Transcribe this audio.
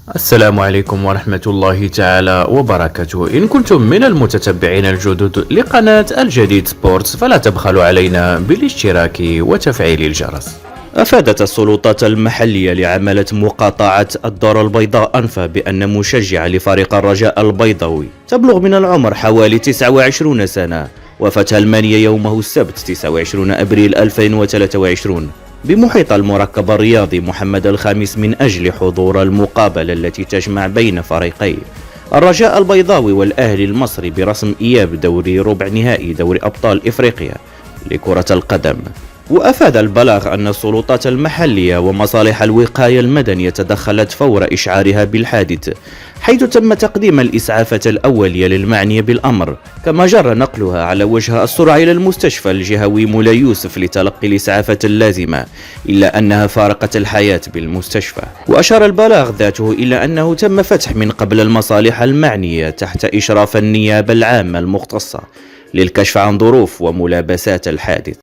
السلام عليكم ورحمة الله تعالى وبركاته. إن كنتم من المتتبعين الجدد لقناة الجديد سبورتس فلا تبخلوا علينا بالاشتراك وتفعيل الجرس. أفادت السلطات المحلية لعملة مقاطعة الدار البيضاء أنفا بأن مشجع لفريق الرجاء البيضاوي تبلغ من العمر حوالي 29 سنة وفتح المانية يومه السبت 29 أبريل 2023 بمحيط المركب الرياضي محمد الخامس من أجل حضور المقابلة التي تجمع بين فريقي الرجاء البيضاوي والأهلي المصري برسم إياب دوري ربع نهائي دوري أبطال إفريقيا لكرة القدم. وأفاد البلاغ أن السلطات المحلية ومصالح الوقاية المدنية تدخلت فور إشعارها بالحادث، حيث تم تقديم الإسعافات الأولية للمعنية بالأمر، كما جرى نقلها على وجه السرعة إلى المستشفى الجهوي مولاي يوسف لتلقي الإسعافات اللازمة، إلا أنها فارقت الحياة بالمستشفى. وأشار البلاغ ذاته إلى أنه تم فتح من قبل المصالح المعنية تحت إشراف النيابة العامة المختصة للكشف عن ظروف وملابسات الحادث.